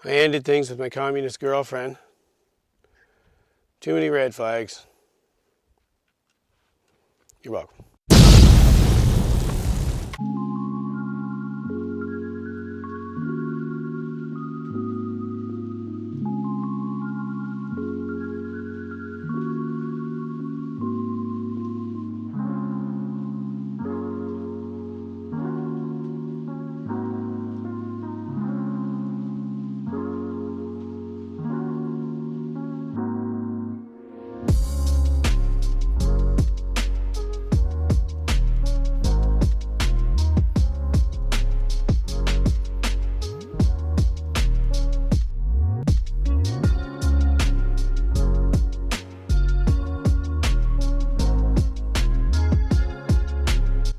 I ended things with my communist girlfriend. Too many red flags. You're welcome.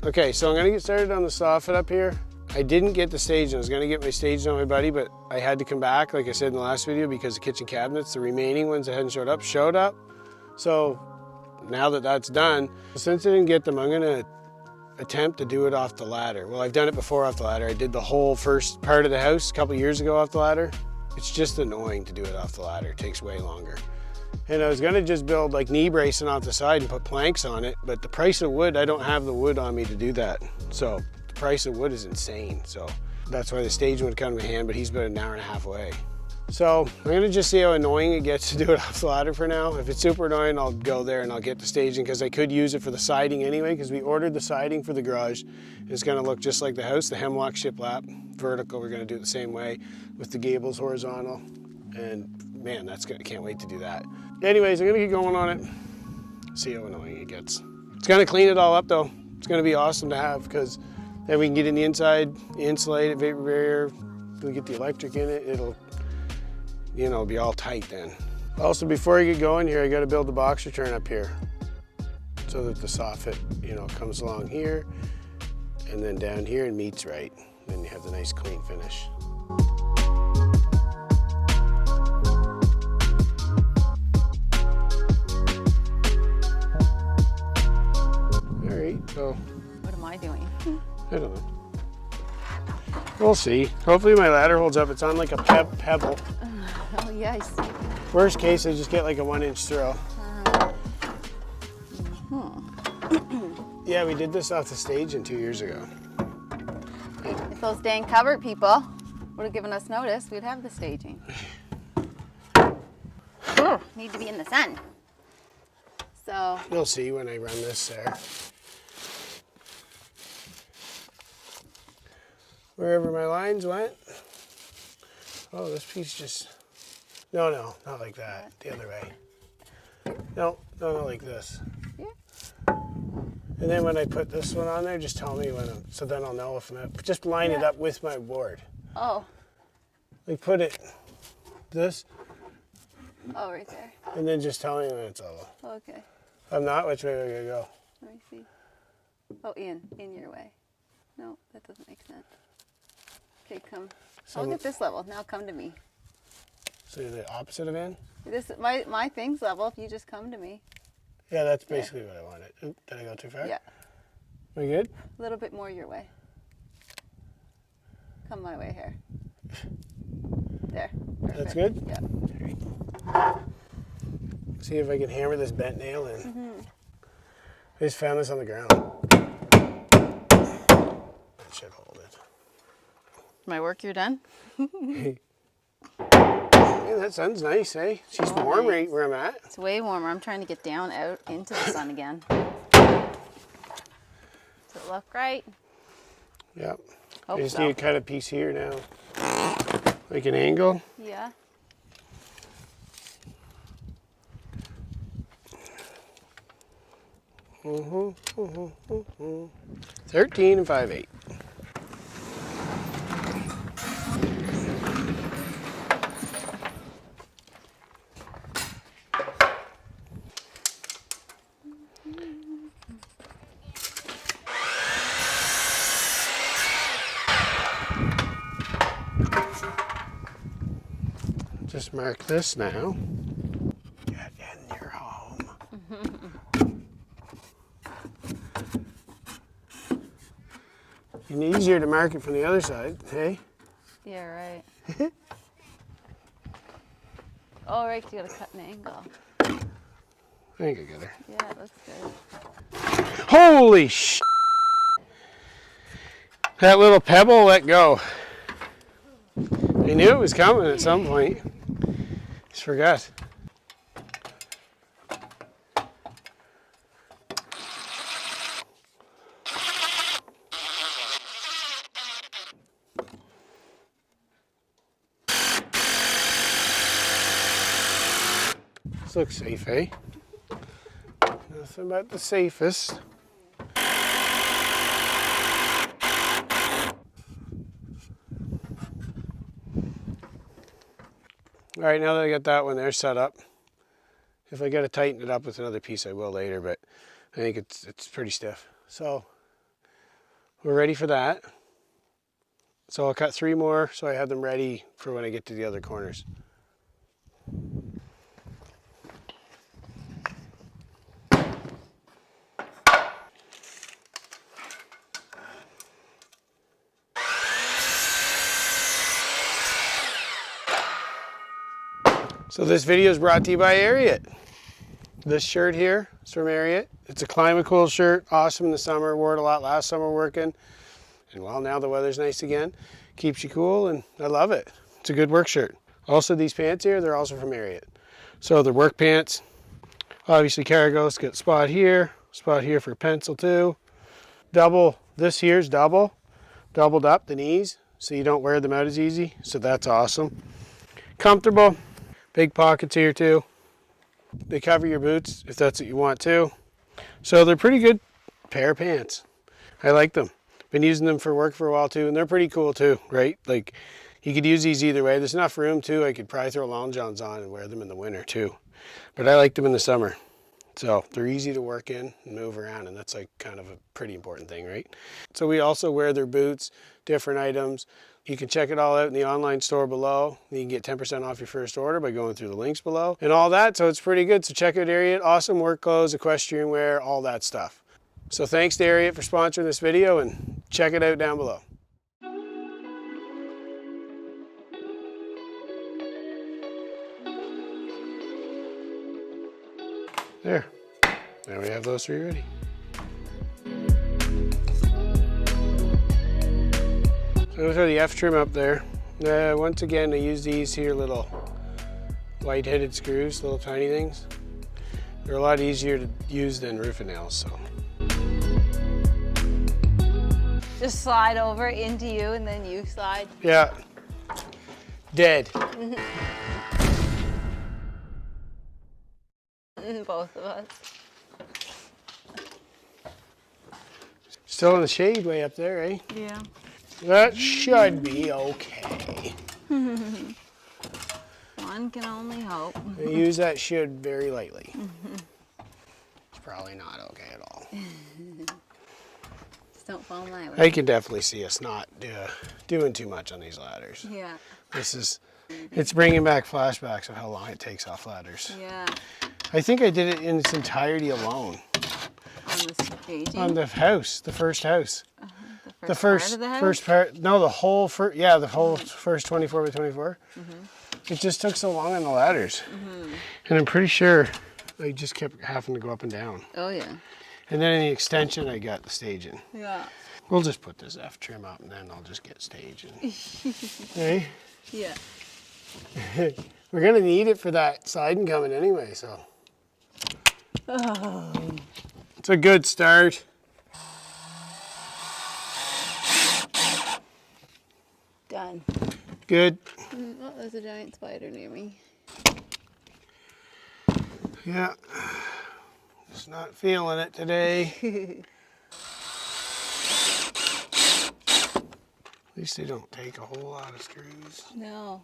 Okay, so I'm gonna get started on the soffit up here. I didn't get the staging. I was gonna get my staging on my buddy, but I had to come back, like I said in the last video, because the kitchen cabinets, the remaining ones that hadn't showed up. So now that that's done, since I didn't get them, I'm gonna attempt to do it off the ladder. Well, I've done it before off the ladder. I did the whole first part of the house a couple years ago off the ladder. It's just annoying to do it off the ladder. It takes way longer. And I was gonna just build like knee bracing off the side and put planks on it, but the price of wood, I don't have the wood on me to do that. So the price of wood is insane. So that's why the staging would come to my hand, but he's about an hour and a half away. So I'm gonna just see how annoying it gets to do it off the ladder for now. If it's super annoying, I'll go there and I'll get the staging, because I could use it for the siding anyway, because we ordered the siding for the garage. It's gonna look just like the house, the hemlock shiplap, vertical. We're gonna do it the same way with the gables horizontal. And man, that's good. I can't wait to do that. Anyways, I'm gonna get going on it. See how annoying it gets. It's gonna clean it all up though. It's gonna be awesome to have, because then we can get in the inside, insulate it, vapor barrier. We get the electric in it. It'll, you know, be all tight then. Also, before I get going here, I gotta build the box return up here so that the soffit, you know, comes along here and then down here and meets right. Then you have the nice clean finish. So, what am I doing? I don't know. We'll see. Hopefully my ladder holds up. It's on like a pebble. Oh yeah, I see. Worst case, I just get like a 1-inch throw. Yeah, we did this off the staging 2 years ago. If those dang cupboard people would have given us notice, we'd have the staging. Need to be in the sun. So you'll see when I run this there. Wherever my lines went. Oh, this piece just, no, not like that, the other way. No, not like this. Yeah. And then when I put this one on there, just tell me when, so then I'll know if I'm, just line it up with my board. Oh. Like put it, this. Oh, right there. And then just tell me when it's all. Okay. If I'm not, which way are we gonna go? Let me see. Oh, in your way. No, that doesn't make sense. Okay, come. So, look at this level. Now come to me. So you're the opposite of in? This my thing's level. If you just come to me. Yeah, that's basically what I wanted. Oop, did I go too far? Yeah. We good? A little bit more your way. Come my way here. There. Perfect. That's good? Yeah. See if I can hammer this bent nail in. I just found this on the ground. That should hold it. My work, you're done? Yeah, that sun's nice, eh? She's warm nice. right where I'm at. It's way warmer. I'm trying to get down out into the sun again. Does it look right? Yep. Hope I just so. need to cut a piece here now. Like an angle. Yeah. Mm-hmm. 13 and 5/8. Just mark this now. Get in your home. It's easier to mark it from the other side, hey? Yeah, right. Oh, right, you gotta cut an angle. I think I got her. Yeah, that's good. Holy sh! That little pebble let go. I knew it was coming at some point. Just forgot. This looks safe, eh? Nothing but the safest. All right, now that I got that one there set up, if I got to tighten it up with another piece, I will later, but I think it's pretty stiff. So we're ready for that. So I'll cut 3 more so I have them ready for when I get to the other corners. So this video is brought to you by Ariat. This shirt here is from Ariat. It's a climate cool shirt, awesome in the summer. Wore it a lot last summer working. And well, now the weather's nice again. Keeps you cool and I love it. It's a good work shirt. Also these pants here, they're also from Ariat. So they're work pants. Obviously cargo's got spot here for pencil too. Double, this here's doubled up the knees so you don't wear them out as easy. So that's awesome. Comfortable. Big pockets here too. They cover your boots if that's what you want to. So they're pretty good pair of pants. I like them. Been using them for work for a while too, and they're pretty cool too, right? Like you could use these either way. There's enough room too. I could probably throw long johns on and wear them in the winter too. But I like them in the summer. So they're easy to work in and move around, and that's like kind of a pretty important thing, right? So we also wear their boots, different items. You can check it all out in the online store below. You can get 10% off your first order by going through the links below and all that. So it's pretty good. So check out Ariat. Awesome work clothes, equestrian wear, all that stuff. So thanks to Ariat for sponsoring this video and check it out down below. There. Now we have those 3 ready. I'm going to throw the F trim up there. Once again, I use these here little white-headed screws, little tiny things. They're a lot easier to use than roofing nails, so. Just slide over into you and then you slide. Yeah. Dead. Both of us. Still in the shade way up there, eh? Yeah. That should be okay. One can only hope. I use that should very lightly. It's probably not okay at all. Just don't fall my way. I can definitely see us not doing too much on these ladders. Yeah. It's bringing back flashbacks of how long it takes off ladders. Yeah. I think I did it in its entirety alone. On the staging? On the house, the first house. The first part of the house? First part, no, the whole first, yeah, the whole first 24 by 24. It just took so long on the ladders. And I'm pretty sure I just kept having to go up and down. Oh, yeah. And then in the extension, I got the staging. Yeah. We'll just put this F trim up and then I'll just get staging. Hey? Yeah. We're gonna need it for that siding coming anyway, so. Oh. It's a good start. Done. Good. Oh, there's a giant spider near me. Yeah. Just not feeling it today. At least they don't take a whole lot of screws. No.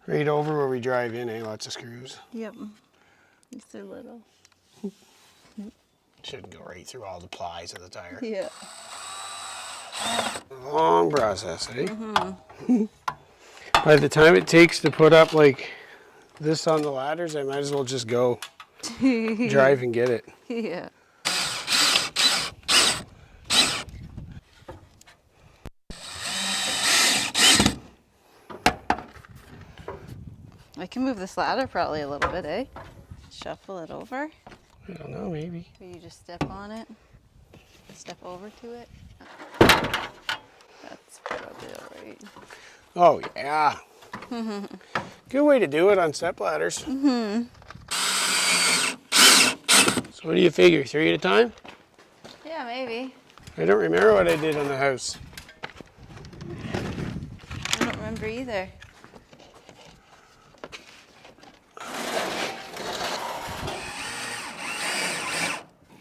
Right over where we drive in, lots of screws. Yep. Just a little. Shouldn't go right through all the plies of the tire. Yeah. Long process, eh? By the time it takes to put up like this on the ladders, I might as well just go drive and get it. Yeah. I can move this ladder probably a little bit, eh? Shuffle it over. I don't know, maybe. Or you just step on it. Step over to it. That's probably all right. Oh, yeah. Good way to do it on step ladders. So what do you figure, 3 at a time? Yeah, maybe. I don't remember what I did on the house. I don't remember either.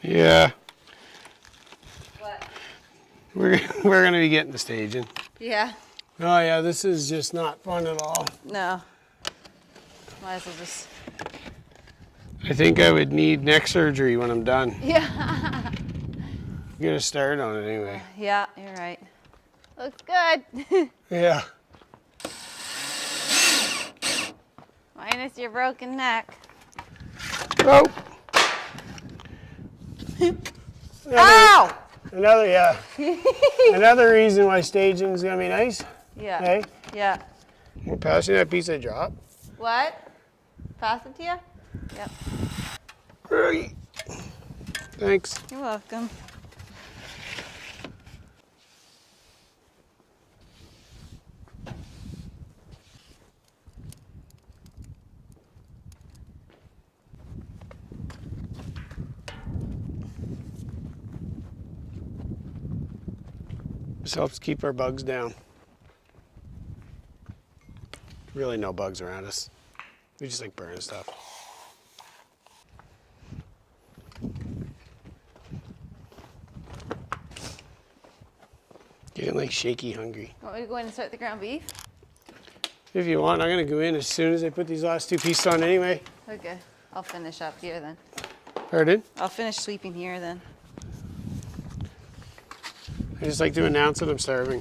Yeah. What? We're going to be getting the staging. Yeah. Oh, yeah, this is just not fun at all. No. Might as well just... I think I would need neck surgery when I'm done. Yeah. Get a start on it anyway. Yeah, you're right. Looks good. Yeah. Minus your broken neck. Oh. Ow! Another, yeah. Another reason why staging is going to be nice. Yeah. Hey, Yeah. we're passing that piece I dropped. What? Pass it to you? Yep. Right. Thanks. You're welcome. This helps keep our bugs down. Really no bugs around us. We just like burning stuff. Getting like shaky hungry. Want me to go in and start the ground beef? If you want, I'm gonna go in as soon as I put these last 2 pieces on anyway. Okay. I'll finish up here then. Pardon? I'll finish sweeping here then. I just like to announce that I'm starving.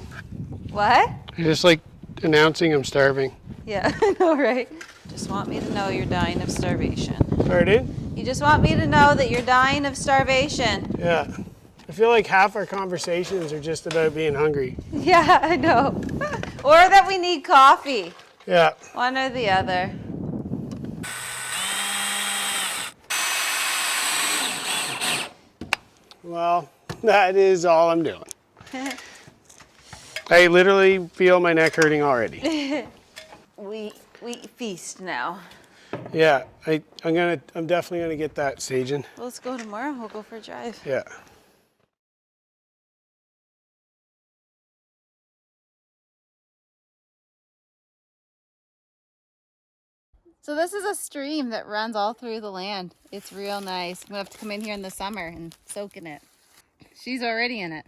What? I just like announcing I'm starving. Yeah, I know, right? Just want me to know you're dying of starvation. Pardon? You just want me to know that you're dying of starvation. Yeah. I feel like half our conversations are just about being hungry. Yeah, I know. Or that we need coffee. Yeah. One or the other. Well, that is all I'm doing. I literally feel my neck hurting already. We feast now. Yeah, I'm definitely gonna get that staging. Well, let's go tomorrow. We'll go for a drive. Yeah. So this is a stream that runs all through the land. It's real nice. I'm gonna have to come in here in the summer and soak in it. She's already in it.